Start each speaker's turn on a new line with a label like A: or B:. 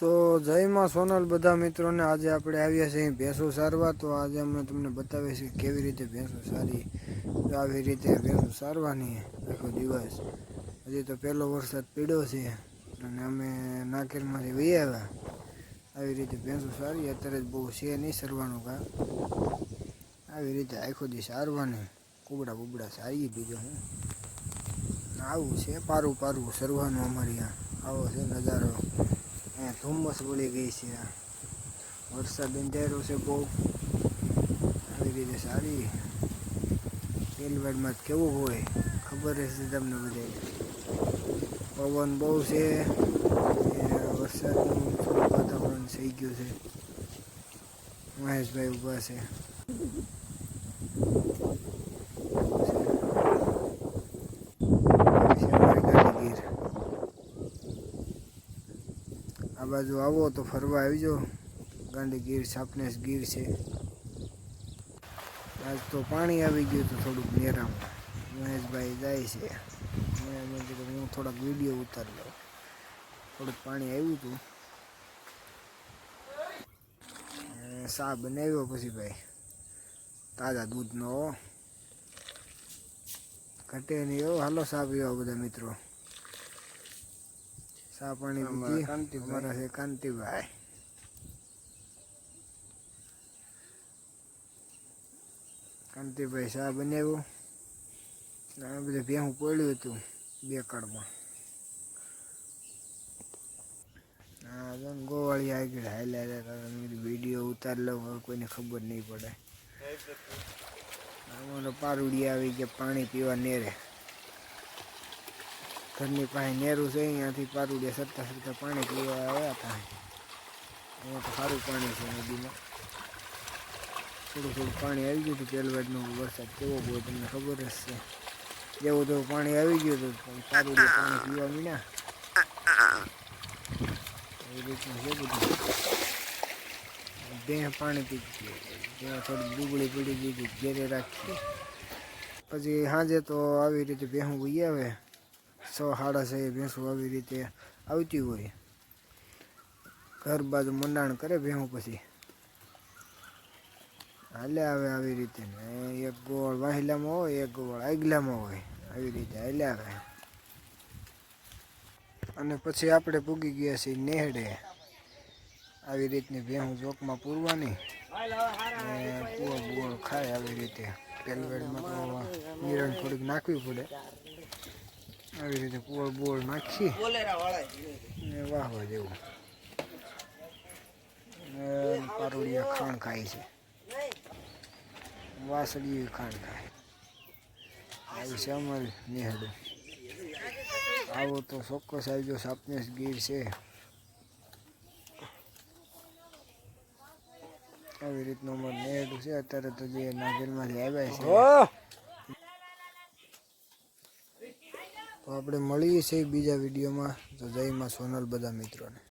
A: તો જય માં સોનલ બધા મિત્રોને આજે આપણે આવ્યા છીએ ભેંસો સારવા। તો આજે અમે તમને બતાવીએ છીએ કેવી રીતે ભેંસો સારી। આવી રીતે ભેંસો સારવાની આખો દિવસ। હજી તો પહેલો વરસાદ પડ્યો છે અને અમે નાકેરમાંથી વહી આવ્યા। આવી રીતે ભેંસો સારી અત્યારે બહુ છે નહીં સરવાનું કામ। આવી રીતે આખો દી સારવાની કુબડા બુબડા સારી બીજો હું આવું છે પારું પારું સરવાનું અમારે यहाँ આવો છે નજારો। ધુમ્મસ વળી ગઈ છે વરસાદ અંધારો છે બહુ। આવી રીતે સારી તેલવાડમાં કેવું હોય ખબર હશે તમને બધાને। પવન બહુ છે વરસાદનું થોડું વાતાવરણ થઈ ગયું છે। મહેશભાઈ ઊભા છે ગીર। આ બાજુ આવો તો ફરવા આવજો ગાંડી ગીર સાપનેસ ગીર છે। આજ તો પાણી આવી ગયું તો થોડુંક નેરામાં મહેશભાઈ જાય છે। મેં કીધું હું થોડાક વિડીયો ઉતારી લઉં। થોડુંક પાણી આવ્યું હતું ચા બનાવ્યો પછી ભાઈ તાજા દૂધનો ઘટે નહીં એવો। હાલો ચા પીવા બધા મિત્રો। ચા પાણી પીધી અમારા છે કાંતિભાઈ। કાંતિભાઈ ચા બનાવ્યો આ બધું ભેહું પડ્યું હતું બે કાળમાં। હા ગોવાળી આગળ હાલ્યા વિડીયો ઉતારી લઉં કોઈને ખબર નહીં પડે। અમારો પારુડી આવી ગયા પાણી પીવા નેરે। ઘરની પાસે નેરું છે અહીંયાથી પારુડિયા સરતા સરતા પાણી પીવા આવ્યા હતા। અહીંયા તો સારું પાણી છે નદીમાં। થોડું થોડું પાણી આવી ગયું હતું તેલવાડનો વરસાદ કેવો હોય તમને ખબર જ છે। જેવું તેવું પાણી આવી ગયું હતું પારુડિયા પાણી પીવા મીના એવી રીતનું છે બધું। ભેં પાણી પીતી ત્યાં થોડી ડુબળી પડી ગઈ હતી ઘેરે રાખી। પછી સાંજે તો આવી રીતે ભેહું વહી આવે 6-6:30 ભેંસો આવી રીતે આવતી હોય। ઘર બાજુ મંડાણ કરે ભેહું પછી હાલે આવે આવી રીતે એક ગોળ વાહિલામાં હોય એક ગોળ આગલામાં હોય આવી રીતે હાલે આવે। અને પછી આપણે પૂગી ગયા છીએ નેહડે। આવી રીતની ભેહું ચોકમાં પૂરવાની પૂળ બુળ ખાય આવી રીતે। તેલવેડમાં તો નિરણ થોડીક નાખવી પડે આવી રીતે પૂળ બુળ નાખી વાહવા જેવું। પારુડિયા ખાણ ખાય છે વાસળી ખાણ ખાય આવી છે અમારી નેહડું। આવો તો ચોક્કસ આવજો સાપનેસ ગીર છે। આવી રીતનું અમારું નેહડું છે। અત્યારે તો જે નાગેરમાંથી આવ્યા છે તો આપણે મળીએ છીએ બીજા વિડીયોમાં। તો જય માં સોનલ બધા મિત્રોને।